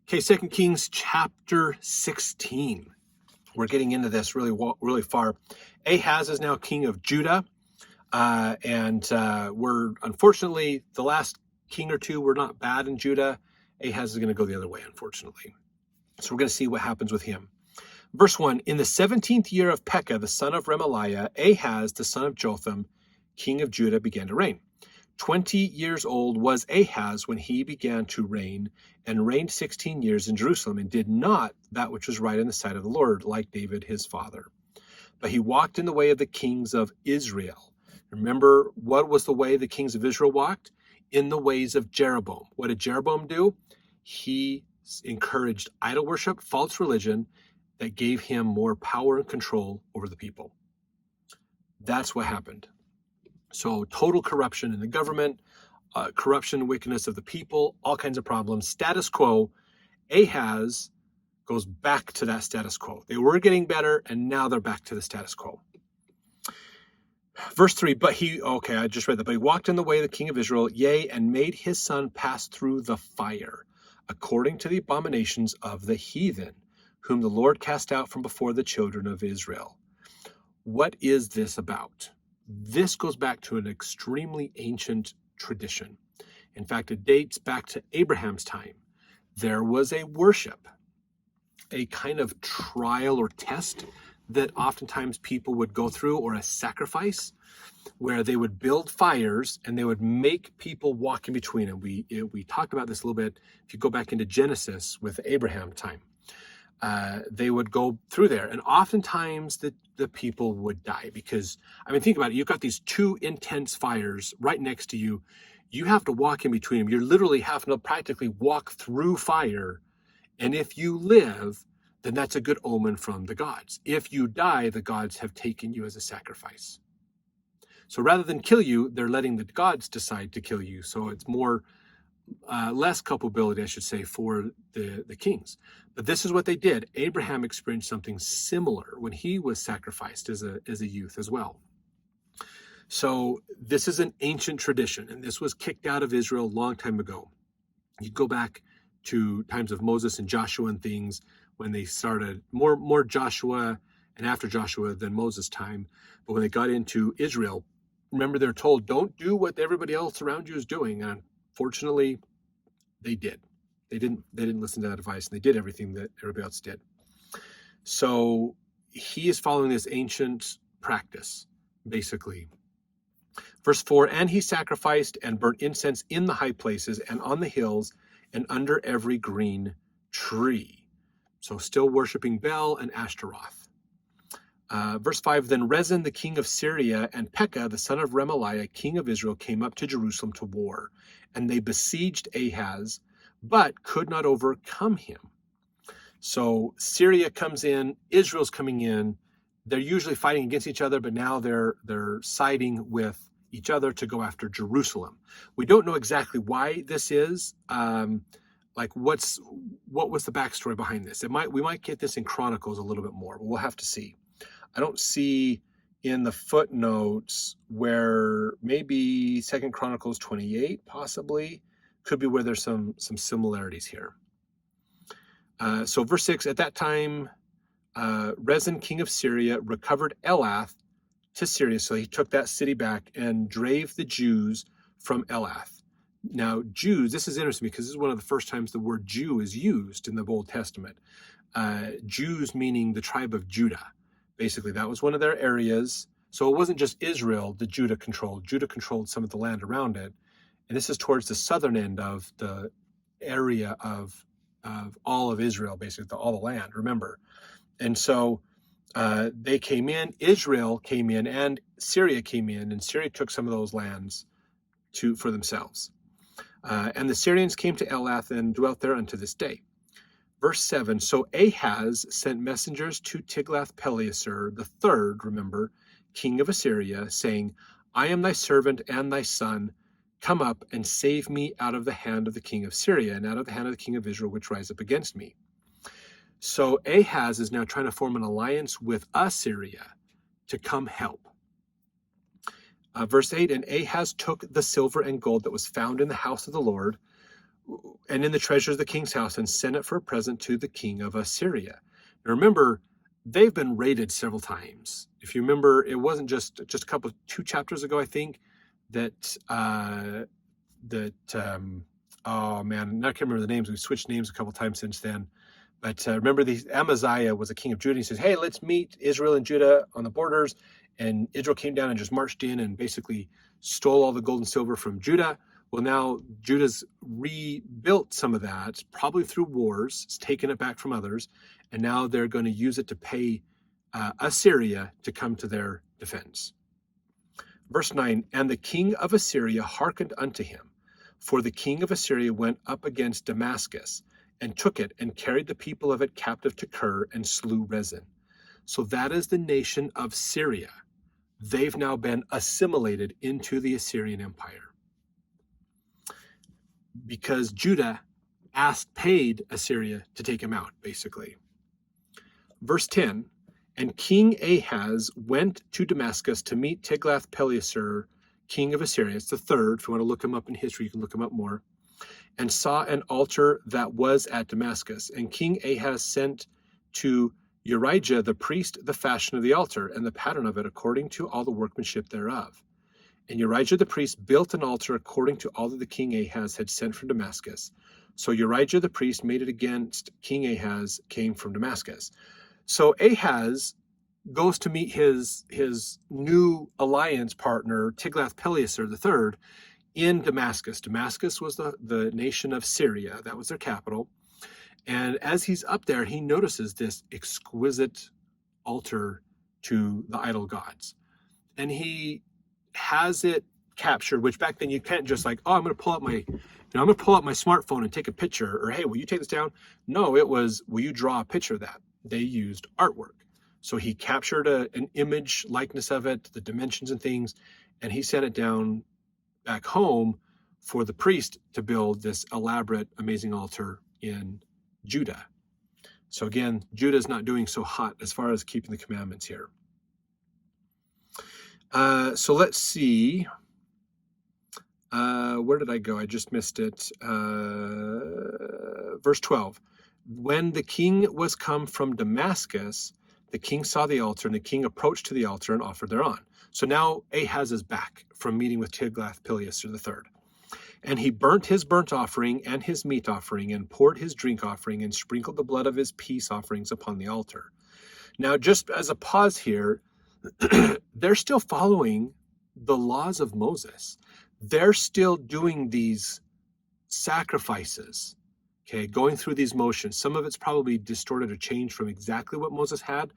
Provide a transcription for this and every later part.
Okay, 2 Kings chapter 16. We're getting into this really far. Ahaz is now king of Judah, and we're unfortunately the last king or two were not bad in Judah. Ahaz is going to go the other way, unfortunately. So we're going to see what happens with him. Verse 1, in the 17th year of Pekah, the son of Remaliah, Ahaz, the son of Jotham, king of Judah, began to reign. 20 years old was Ahaz when he began to reign, and reigned 16 years in Jerusalem, and did not that which was right in the sight of the Lord, like David his father. But he walked in the way of the kings of Israel. Remember, what was the way the kings of Israel walked? In the ways of Jeroboam. What did Jeroboam do? He encouraged idol worship, false religion, that gave him more power and control over the people. That's what happened. So total corruption in the government, corruption and wickedness of the people, all kinds of problems. Status quo. Ahaz goes back to that status quo. They were getting better, and now they're back to the status quo. Verse 3, I just read that. But he walked in the way of the king of Israel, yea, and made his son pass through the fire, according to the abominations of the heathen, whom the Lord cast out from before the children of Israel. What is this about? This goes back to an extremely ancient tradition. In fact, it dates back to Abraham's time. There was a worship, a kind of trial or test that oftentimes people would go through, or a sacrifice, where they would build fires and they would make people walk in between them. We talked about this a little bit. If you go back into Genesis with Abraham time, they would go through there, and oftentimes the people would die because, think about it. You've got these two intense fires right next to you. You have to walk in between them. You're literally having to practically walk through fire. And if you live, then that's a good omen from the gods. If you die, the gods have taken you as a sacrifice. So rather than kill you, they're letting the gods decide to kill you. So it's less culpability, I should say, for the kings. But this is what they did. Abraham experienced something similar when he was sacrificed as a youth as well. So this is an ancient tradition, and this was kicked out of Israel a long time ago. You go back to times of Moses and Joshua and things, when they started more Joshua and after Joshua than Moses' time. But when they got into Israel, remember, they're told, don't do what everybody else around you is doing. And unfortunately, they did. They didn't listen to that advice, and they did everything that everybody else did. So he is following this ancient practice, basically. Verse 4, and he sacrificed and burnt incense in the high places and on the hills and under every green tree. So still worshiping Baal and Ashtaroth. Verse 5, then Rezin, the king of Syria, and Pekah, the son of Remaliah, king of Israel, came up to Jerusalem to war, and they besieged Ahaz, but could not overcome him. So Syria comes in, Israel's coming in. They're usually fighting against each other, but now they're siding with each other to go after Jerusalem. We don't know exactly why this is. What was the backstory behind this? We might get this in Chronicles a little bit more, but we'll have to see. I don't see in the footnotes where maybe 2 Chronicles 28 possibly could be where there's some similarities here. So verse 6, at that time, Rezin, king of Syria, recovered Elath to Syria. So he took that city back and drave the Jews from Elath. Now, Jews, this is interesting because this is one of the first times the word Jew is used in the Old Testament. Jews meaning the tribe of Judah. Basically, that was one of their areas. So it wasn't just Israel that Judah controlled. Judah controlled some of the land around it. And this is towards the southern end of the area of all of Israel, basically, all the land, remember. And so they came in, Israel came in, and Syria came in, and Syria took some of those lands for themselves. And the Syrians came to Elath and dwelt there unto this day. Verse 7, so Ahaz sent messengers to Tiglath-Pileser the third, remember, king of Assyria, saying, I am thy servant and thy son. Come up and save me out of the hand of the king of Syria and out of the hand of the king of Israel, which rise up against me. So Ahaz is now trying to form an alliance with Assyria to come help. Verse 8, and Ahaz took the silver and gold that was found in the house of the Lord, and in the treasures of the king's house, and sent it for a present to the king of Assyria. Now remember, they've been raided several times. If you remember, it wasn't just two chapters ago, I think, that oh man, I can't remember the names. We've switched names a couple times since then. But remember, Amaziah was a king of Judah. He says, hey, let's meet Israel and Judah on the borders. And Israel came down and just marched in and basically stole all the gold and silver from Judah. Well, now Judah's rebuilt some of that, probably through wars. It's taken it back from others. And now they're going to use it to pay Assyria to come to their defense. Verse 9, and the king of Assyria hearkened unto him, for the king of Assyria went up against Damascus, and took it, and carried the people of it captive to Kir, and slew Rezin. So that is the nation of Syria. They've now been assimilated into the Assyrian Empire, because Judah paid Assyria to take him out, basically. Verse 10, and King Ahaz went to Damascus to meet Tiglath-Pileser, king of Assyria. It's the third. If you want to look him up in history, you can look him up more. And saw an altar that was at Damascus. And King Ahaz sent to Urijah the priest the fashion of the altar and the pattern of it according to all the workmanship thereof. And Urijah the priest built an altar according to all that the king Ahaz had sent from Damascus. So Urijah the priest made it against King Ahaz, came from Damascus. So Ahaz goes to meet his new alliance partner, Tiglath-Pileser III, in Damascus. Damascus was the nation of Syria. That was their capital. And as he's up there, he notices this exquisite altar to the idol gods. And he has it captured, which back then you can't just like, oh, I'm going to pull up my smartphone and take a picture, or hey, will you take this down? No, it was, will you draw a picture of that? They used artwork. So he captured an image likeness of it, the dimensions and things, and he sent it down back home for the priest to build this elaborate, amazing altar in Judah. So again, Judah's not doing so hot as far as keeping the commandments here. So let's see. Where did I go? I just missed it. Verse 12. When the king was come from Damascus, the king saw the altar, and the king approached to the altar and offered thereon. So now Ahaz is back from meeting with Tiglath-Pileser III. And he burnt his burnt offering and his meat offering, and poured his drink offering, and sprinkled the blood of his peace offerings upon the altar. Now, just as a pause here, they're still following the laws of Moses. They're still doing these sacrifices. Okay, going through these motions. Some of it's probably distorted or changed from exactly what Moses had,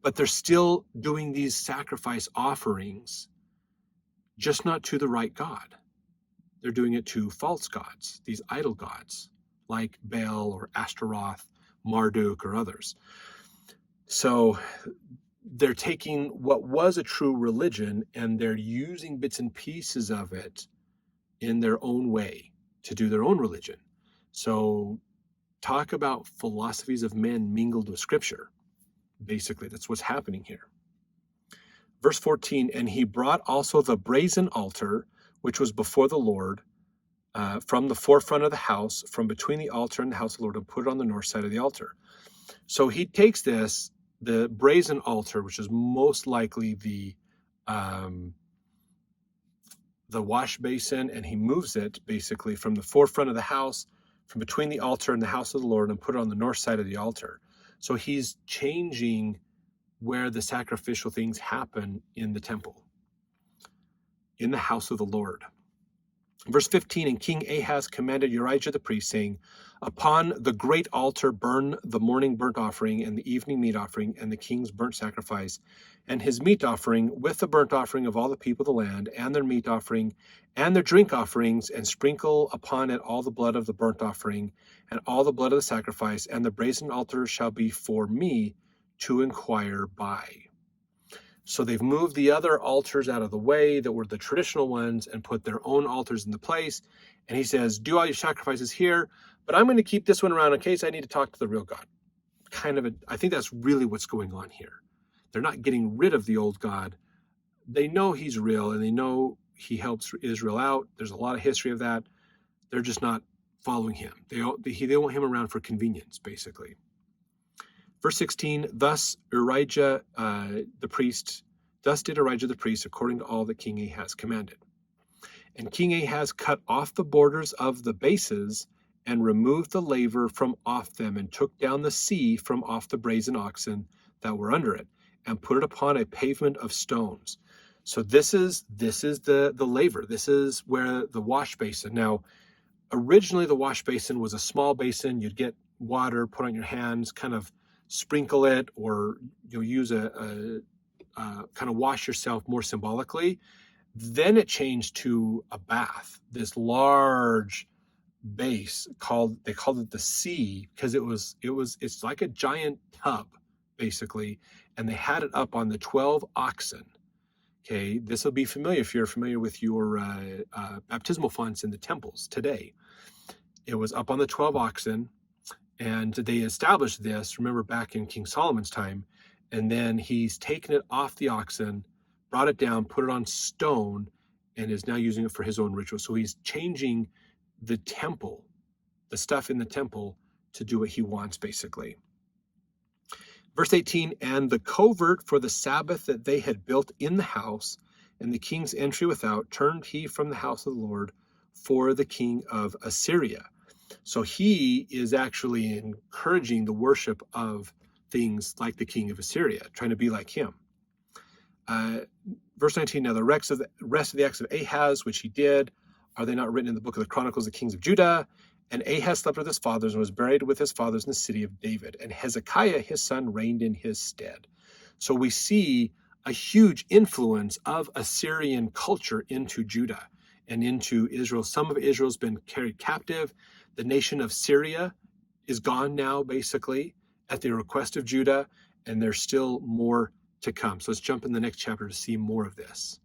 but they're still doing these sacrifice offerings, just not to the right God. They're doing it to false gods, these idol gods, like Baal or Ashtaroth, Marduk, or others. So they're taking what was a true religion and they're using bits and pieces of it in their own way to do their own religion. So talk about philosophies of men mingled with scripture. Basically, that's what's happening here. Verse 14, and he brought also the brazen altar, which was before the Lord, from the forefront of the house, from between the altar and the house of the Lord, and put it on the north side of the altar. So he takes the brazen altar, which is most likely the wash basin, and he moves it basically from the forefront of the house, from between the altar and the house of the Lord, and put it on the north side of the altar. So he's changing where the sacrificial things happen in the temple, in the house of the Lord. Verse 15, and King Ahaz commanded Urijah the priest, saying, upon the great altar burn the morning burnt offering and the evening meat offering and the king's burnt sacrifice and his meat offering with the burnt offering of all the people of the land and their meat offering and their drink offerings, and sprinkle upon it all the blood of the burnt offering and all the blood of the sacrifice, and the brazen altar shall be for me to inquire by. So they've moved the other altars out of the way that were the traditional ones and put their own altars in the place. And he says, do all your sacrifices here, but I'm going to keep this one around in case I need to talk to the real God. I think that's really what's going on here. They're not getting rid of the old God. They know he's real and they know he helps Israel out. There's a lot of history of that. They're just not following him. They want him around for convenience, basically. Verse 16, thus did Urijah the priest, according to all that King Ahaz commanded. And King Ahaz cut off the borders of the bases and removed the laver from off them, and took down the sea from off the brazen oxen that were under it, and put it upon a pavement of stones. So this is the laver. This is where the wash basin. Now, originally the wash basin was a small basin. You'd get water, put on your hands, kind of sprinkle it, or use a kind of wash yourself more symbolically. Then it changed to a bath, this large base they called it the sea, because it's like a giant tub basically, and they had it up on the 12 oxen. Okay, this will be familiar if you're familiar with your baptismal fonts in the temples today. It was up on the 12 oxen, and they established this, remember, back in King Solomon's time, and then he's taken it off the oxen, brought it down, put it on stone, and is now using it for his own ritual. So he's changing the temple, the stuff in the temple, to do what he wants, basically. Verse 18, and the covert for the Sabbath that they had built in the house, and the king's entry without, turned he from the house of the Lord for the king of Assyria. So he is actually encouraging the worship of things like the king of Assyria, trying to be like him. Verse 19, now the rest of the acts of Ahaz, which he did, are they not written in the book of the Chronicles of the kings of Judah? And Ahaz slept with his fathers and was buried with his fathers in the city of David. And Hezekiah, his son, reigned in his stead. So we see a huge influence of Assyrian culture into Judah and into Israel. Some of Israel's been carried captive. The nation of Syria is gone now, basically, at the request of Judah, and there's still more to come. So let's jump in the next chapter to see more of this.